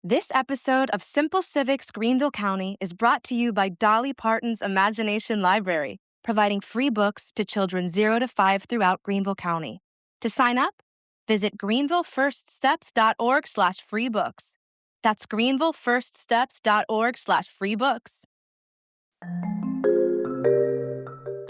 This episode of Simple Civics Greenville County is brought to you by Dolly Parton's Imagination Library, providing free books to children 0 to 5 throughout Greenville County. To sign up, visit greenvillefirststeps.org/free books. That's greenvillefirststeps.org/free books.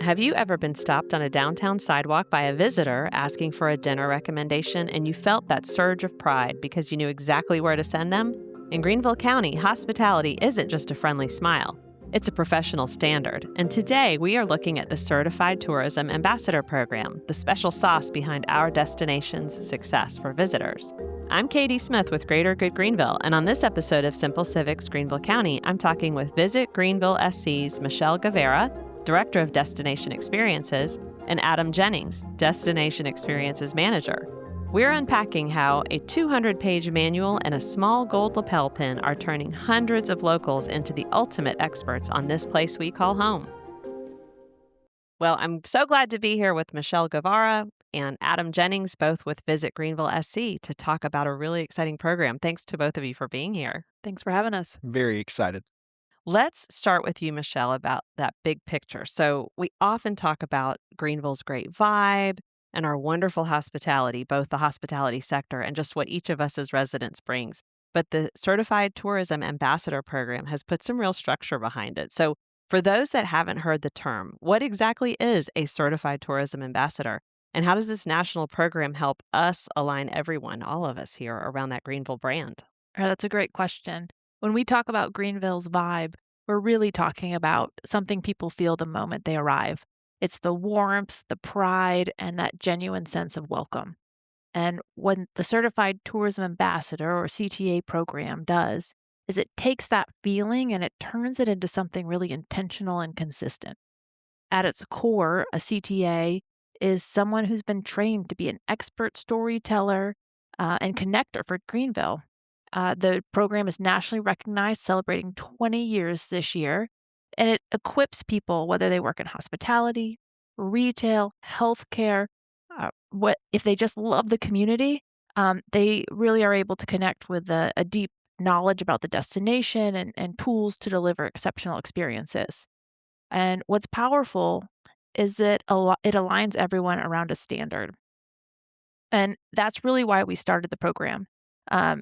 Have you ever been stopped on a downtown sidewalk by a visitor asking for a dinner recommendation and you felt that surge of pride because you knew exactly where to send them? In Greenville County, hospitality isn't just a friendly smile. It's a professional standard. And today we are looking at the Certified Tourism Ambassador Program, the special sauce behind our destination's success for visitors. I'm Katy Smith with Greater Good Greenville, and on this episode of Simple Civics Greenville County, I'm talking with VisitGreenvilleSC's Michelle Guevara, Director of Destination Experiences, and Adam Jennings, Destination Experiences Manager. We're unpacking how a 200-page manual and a small gold lapel pin are turning hundreds of locals into the ultimate experts on this place we call home. Well, I'm so glad to be here with Michelle Guevara and Adam Jennings, both with Visit Greenville SC, to talk about a really exciting program. Thanks to both of you for being here. Thanks for having us. Very excited. Let's start with you, Michelle, about that big picture. So we often talk about Greenville's great vibe and our wonderful hospitality, both the hospitality sector and just what each of us as residents brings. But the Certified Tourism Ambassador Program has put some real structure behind it. So for those that haven't heard the term, what exactly is a Certified Tourism Ambassador? And how does this national program help us align everyone, all of us here, around that Greenville brand? That's a great question. When we talk about Greenville's vibe, we're really talking about something people feel the moment they arrive. It's the warmth, the pride, and that genuine sense of welcome. And what the Certified Tourism Ambassador, or CTA program, does is it takes that feeling and it turns it into something really intentional and consistent. At its core, a CTA is someone who's been trained to be an expert storyteller and connector for Greenville. The program is nationally recognized, celebrating 20 years this year, and it equips people, whether they work in hospitality, retail, healthcare, if they just love the community, they really are able to connect with a deep knowledge about the destination and tools to deliver exceptional experiences. And what's powerful is that it aligns everyone around a standard. And that's really why we started the program.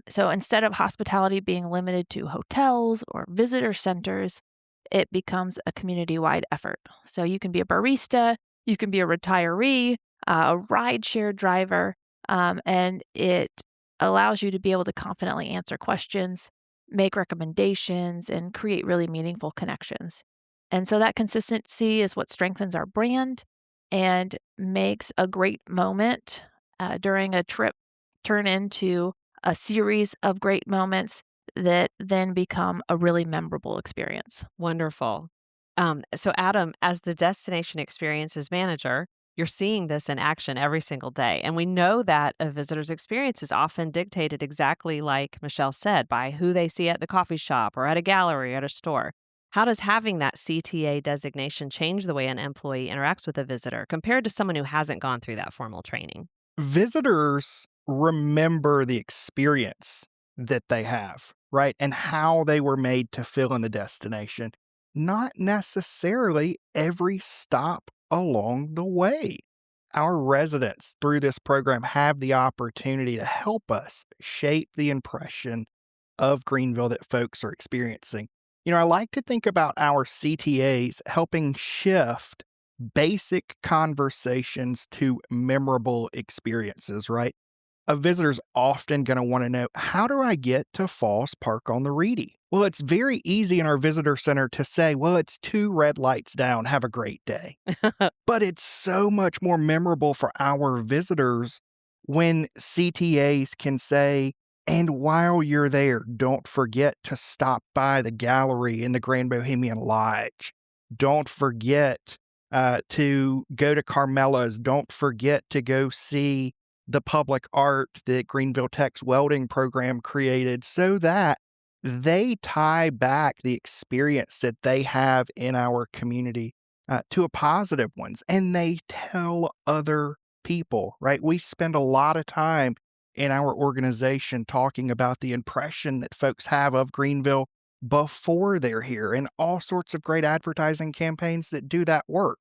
So instead of hospitality being limited to hotels or visitor centers, it becomes a community-wide effort. So you can be a barista, you can be a retiree, a rideshare driver, and it allows you to be able to confidently answer questions, make recommendations, and create really meaningful connections. And so that consistency is what strengthens our brand and makes a great moment during a trip turn into a series of great moments that then become a really memorable experience. Wonderful. So Adam, as the Destination Experiences Manager, you're seeing this in action every single day. And we know that a visitor's experience is often dictated exactly like Michelle said, by who they see at the coffee shop or at a gallery or at a store. How does having that CTA designation change the way an employee interacts with a visitor compared to someone who hasn't gone through that formal training? Visitors remember the experience that they have, right? And how they were made to feel in the destination, not necessarily every stop along the way. Our residents through this program have the opportunity to help us shape the impression of Greenville that folks are experiencing. I like to think about our CTAs helping shift basic conversations to memorable experiences, right? A visitor's often going to want to know, how do I get to Falls Park on the Reedy? Well, it's very easy in our visitor center to say, well, it's 2 red lights down, have a great day. But it's so much more memorable for our visitors when CTAs can say, and while you're there, don't forget to stop by the gallery in the Grand Bohemian Lodge. Don't forget to go to Carmela's. Don't forget to go see the public art that Greenville Tech's welding program created, so that they tie back the experience that they have in our community to a positive ones, and they tell other people, right? We spend a lot of time in our organization talking about the impression that folks have of Greenville before they're here, and all sorts of great advertising campaigns that do that work.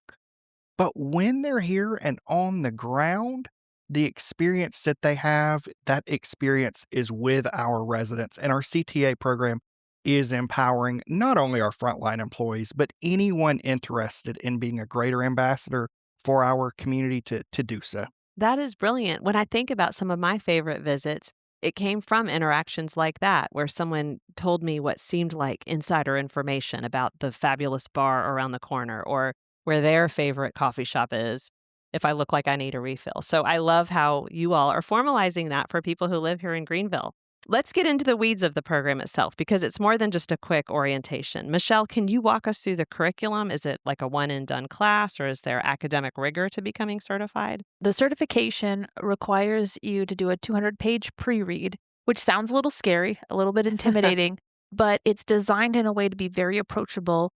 But when they're here and on the ground, the experience that they have, that experience is with our residents. And our CTA program is empowering not only our frontline employees, but anyone interested in being a greater ambassador for our community to do so. That is brilliant. When I think about some of my favorite visits, it came from interactions like that, where someone told me what seemed like insider information about the fabulous bar around the corner or where their favorite coffee shop is if I look like I need a refill. So I love how you all are formalizing that for people who live here in Greenville. Let's get into the weeds of the program itself, because it's more than just a quick orientation. Michelle, can you walk us through the curriculum? Is it like a one and done class, or is there academic rigor to becoming certified? The certification requires you to do a 200-page pre-read, which sounds a little scary, a little bit intimidating, but it's designed in a way to be very approachable,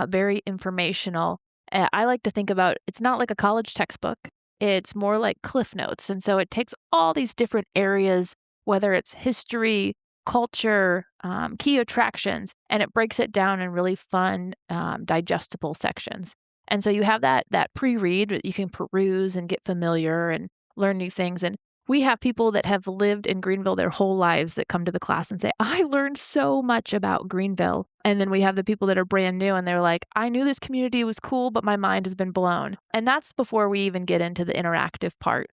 very informational. I like to think about it's not like a college textbook. It's more like Cliff Notes. And so it takes all these different areas, whether it's history, culture, key attractions, and it breaks it down in really fun, digestible sections. And so you have that pre-read that you can peruse and get familiar and learn new things. And we have people that have lived in Greenville their whole lives that come to the class and say, I learned so much about Greenville. And then we have the people that are brand new and they're like, I knew this community was cool, but my mind has been blown. And that's before we even get into the interactive part,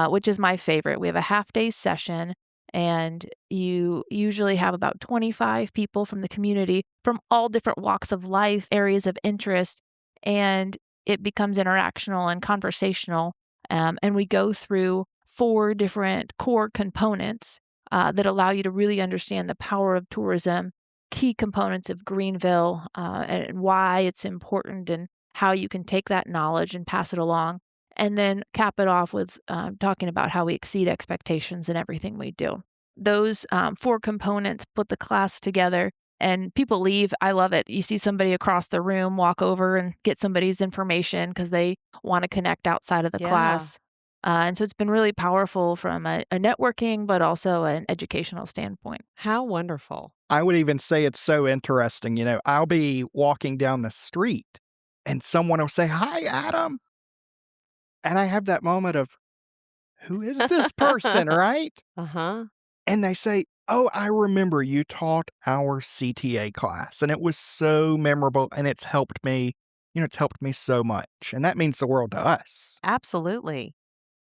which is my favorite. We have a half-day session, and you usually have about 25 people from the community from all different walks of life, areas of interest, and it becomes interactional and conversational. And we go through 4 different core components that allow you to really understand the power of tourism, key components of Greenville, and why it's important and how you can take that knowledge and pass it along. And then cap it off with talking about how we exceed expectations in everything we do. Those 4 components put the class together, and people leave. I love it. You see somebody across the room walk over and get somebody's information because they want to connect outside of the class. And so it's been really powerful from a networking, but also an educational standpoint. How wonderful. I would even say it's so interesting. You know, I'll be walking down the street and someone will say, Hi, Adam. And I have that moment of, who is this person, right? Uh-huh. And they say, oh, I remember you taught our CTA class. And it was so memorable, and it's helped me, it's helped me so much. And that means the world to us. Absolutely.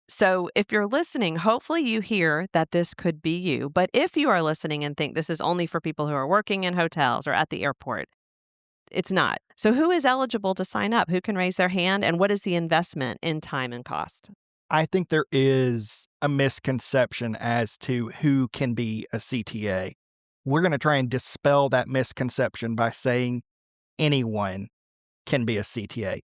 So if you're listening, hopefully you hear that this could be you. But if you are listening and think this is only for people who are working in hotels or at the airport, it's not. So who is eligible to sign up? Who can raise their hand? And what is the investment in time and cost? I think there is a misconception as to who can be a CTA. We're going to try and dispel that misconception by saying anyone can be a CTA.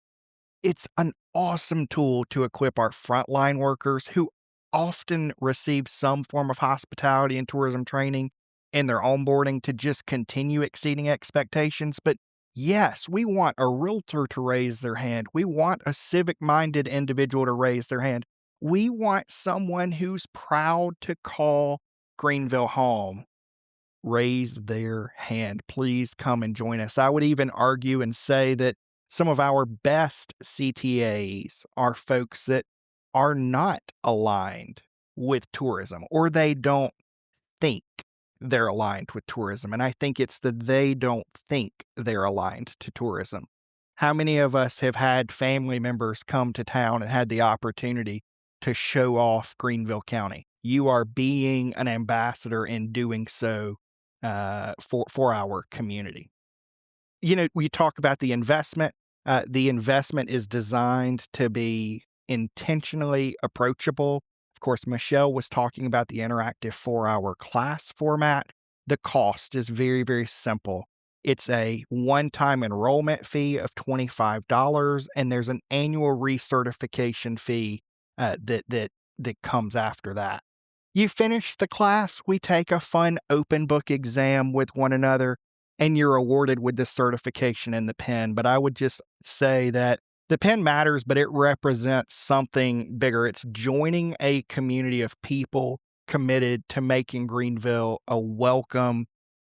It's an awesome tool to equip our frontline workers who often receive some form of hospitality and tourism training in their onboarding to just continue exceeding expectations. But yes, we want a realtor to raise their hand. We want a civic-minded individual to raise their hand. We want someone who's proud to call Greenville home. Raise their hand. Please come and join us. I would even argue and say that some of our best CTAs are folks that are not aligned with tourism, or they don't think they're aligned with tourism. And I think it's that they don't think they're aligned to tourism. How many of us have had family members come to town and had the opportunity to show off Greenville County? You are being an ambassador in doing so for our community. We talk about the investment. The investment is designed to be intentionally approachable. Of course, Michelle was talking about the interactive 4-hour class format. The cost is very, very simple. It's a one-time enrollment fee of $25, and there's an annual recertification fee that comes after that. You finish the class, we take a fun open book exam with one another, and you're awarded with the certification and the pen. But I would just say that the pen matters, but it represents something bigger. It's joining a community of people committed to making Greenville a welcome,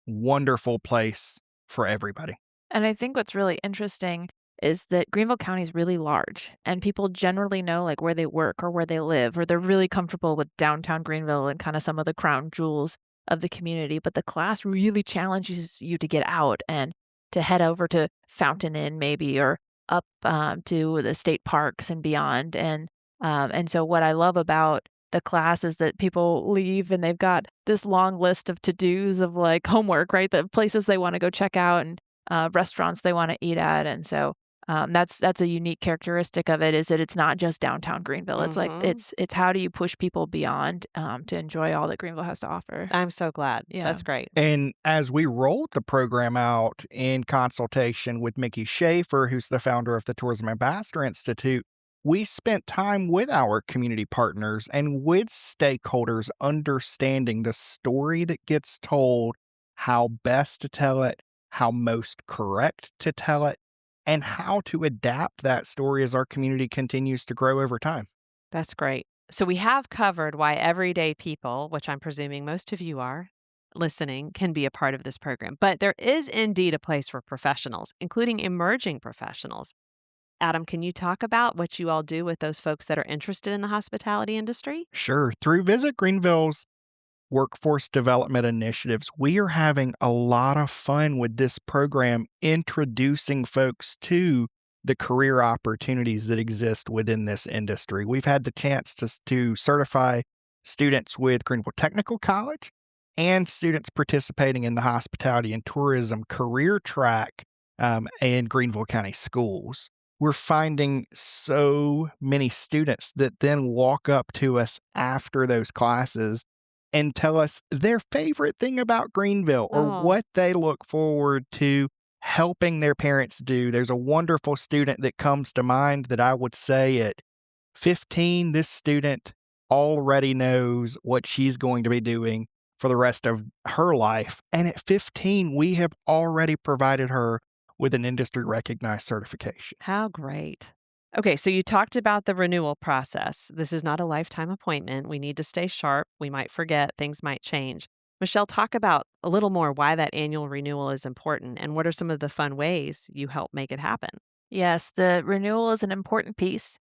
wonderful place for everybody. And I think what's really interesting is that Greenville County is really large and people generally know like where they work or where they live, or they're really comfortable with downtown Greenville and kind of some of the crown jewels of the community. But the class really challenges you to get out and to head over to Fountain Inn maybe, or up to the state parks and beyond. And so what I love about the class is that people leave and they've got this long list of to-dos of like homework, right? The places they want to go check out and restaurants they want to eat at. And so that's a unique characteristic of it, is that it's not just downtown Greenville. It's like it's how do you push people beyond to enjoy all that Greenville has to offer. I'm so glad. Yeah. That's great. And as we rolled the program out in consultation with Mickey Schaefer, who's the founder of the Tourism Ambassador Institute, we spent time with our community partners and with stakeholders understanding the story that gets told, how best to tell it, how most correct to tell it, and how to adapt that story as our community continues to grow over time. That's great. So we have covered why everyday people, which I'm presuming most of you are listening, can be a part of this program. But there is indeed a place for professionals, including emerging professionals. Adam, can you talk about what you all do with those folks that are interested in the hospitality industry? Sure. Through Visit Greenville's workforce development initiatives, we are having a lot of fun with this program, introducing folks to the career opportunities that exist within this industry. We've had the chance to certify students with Greenville Technical College and students participating in the hospitality and tourism career track in Greenville County schools. We're finding so many students that then walk up to us after those classes and tell us their favorite thing about Greenville or what they look forward to helping their parents do. There's a wonderful student that comes to mind that I would say at 15, this student already knows what she's going to be doing for the rest of her life. And at 15, we have already provided her with an industry recognized certification. How great. Okay, so you talked about the renewal process. This is not a lifetime appointment. We need to stay sharp. We might forget. Things might change. Michelle, talk about a little more why that annual renewal is important and what are some of the fun ways you help make it happen? Yes, the renewal is an important piece.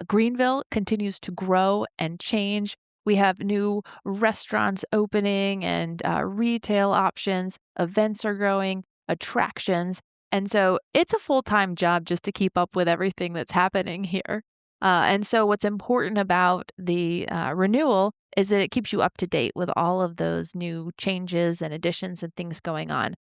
Greenville continues to grow and change. We have new restaurants opening and retail options. Events are growing, attractions. And so it's a full-time job just to keep up with everything that's happening here. And so what's important about the renewal is that it keeps you up to date with all of those new changes and additions and things going on.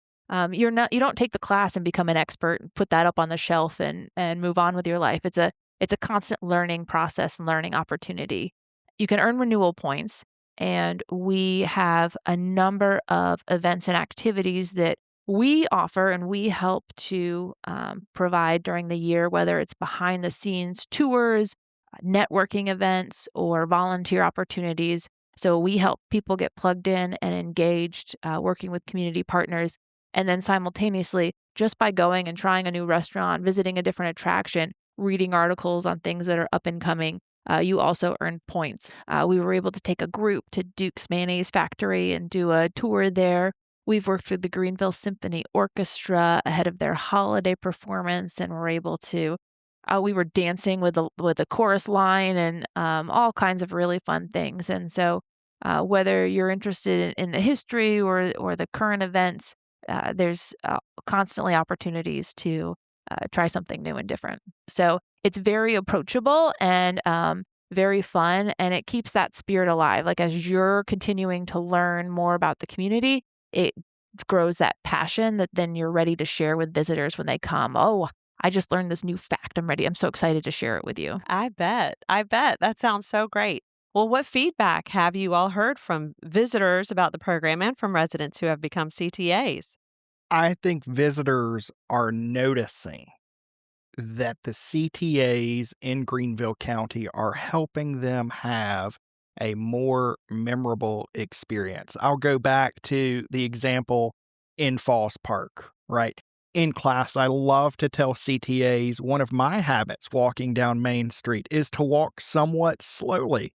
You don't take the class and become an expert and put that up on the shelf and move on with your life. It's a constant learning process and learning opportunity. You can earn renewal points, and we have a number of events and activities that we offer and we help to provide during the year, whether it's behind the scenes tours, networking events, or volunteer opportunities. So we help people get plugged in and engaged, working with community partners. And then simultaneously, just by going and trying a new restaurant, visiting a different attraction, reading articles on things that are up and coming, you also earn points. We were able to take a group to Duke's Mayonnaise Factory and do a tour there. We've worked with the Greenville Symphony Orchestra ahead of their holiday performance, and we're able to. We were dancing with the chorus line and all kinds of really fun things. And so, whether you're interested in the history or the current events, there's constantly opportunities to try something new and different. So it's very approachable and very fun, and it keeps that spirit alive. Like as you're continuing to learn more about the community, it grows that passion that then you're ready to share with visitors when they come. Oh, I just learned this new fact. I'm ready. I'm so excited to share it with you. I bet. That sounds so great. Well, what feedback have you all heard from visitors about the program and from residents who have become CTAs? I think visitors are noticing that the CTAs in Greenville County are helping them have a more memorable experience. I'll go back to the example in Falls Park, right? In class, I love to tell CTAs one of my habits walking down Main Street is to walk somewhat slowly.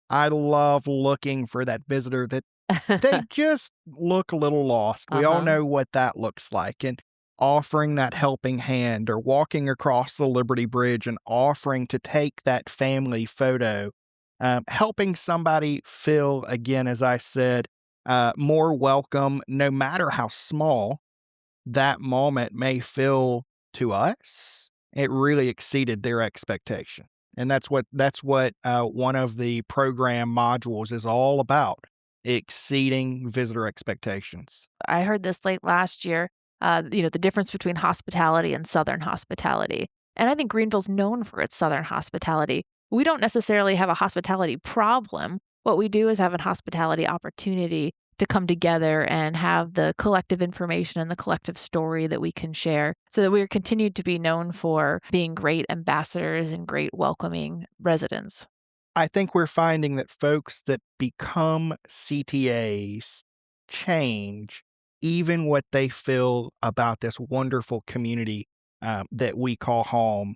I love looking for that visitor that they just look a little lost. We all know what that looks like. And offering that helping hand or walking across the Liberty Bridge and offering to take that family photo, helping somebody feel, again, as I said, more welcome, no matter how small that moment may feel to us. It really exceeded their expectation. And that's what one of the program modules is all about, exceeding visitor expectations. I heard this late last year, the difference between hospitality and Southern hospitality. And I think Greenville's known for its Southern hospitality. We don't necessarily have a hospitality problem. What we do is have a hospitality opportunity to come together and have the collective information and the collective story that we can share so that we're continued to be known for being great ambassadors and great welcoming residents. I think we're finding that folks that become CTAs change even what they feel about this wonderful community that we call home.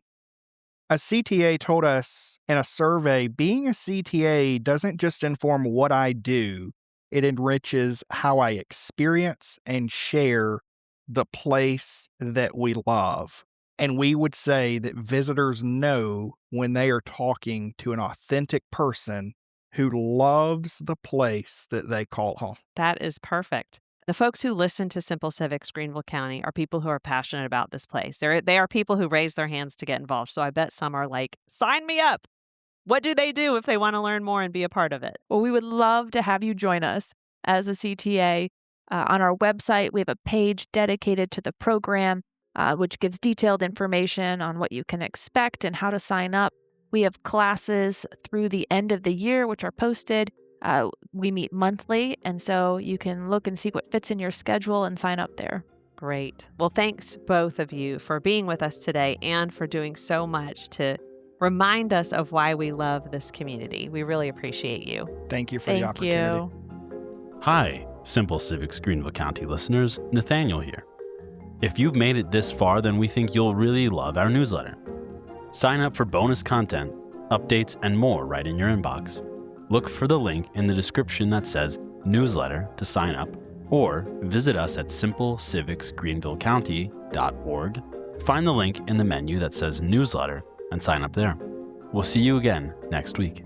A CTA told us in a survey, being a CTA doesn't just inform what I do, it enriches how I experience and share the place that we love. And we would say that visitors know when they are talking to an authentic person who loves the place that they call home. That is perfect. The folks who listen to Simple Civics Greenville County are people who are passionate about this place. They are people who raise their hands to get involved. So I bet some are like, sign me up. What do they do if they want to learn more and be a part of it? Well, we would love to have you join us as a CTA. On our website, we have a page dedicated to the program, which gives detailed information on what you can expect and how to sign up. We have classes through the end of the year, which are posted. We meet monthly, and so you can look and see what fits in your schedule and sign up there. Great. Well, thanks both of you for being with us today and for doing so much to remind us of why we love this community. We really appreciate you. Thank you for the opportunity. Thank you. Hi, Simple Civics Greenville County listeners, Nathaniel here. If you've made it this far, then we think you'll really love our newsletter. Sign up for bonus content, updates, and more right in your inbox. Look for the link in the description that says newsletter to sign up, or visit us at simpleCivicsGreenvilleCounty.org. Find the link in the menu that says newsletter and sign up there. We'll see you again next week.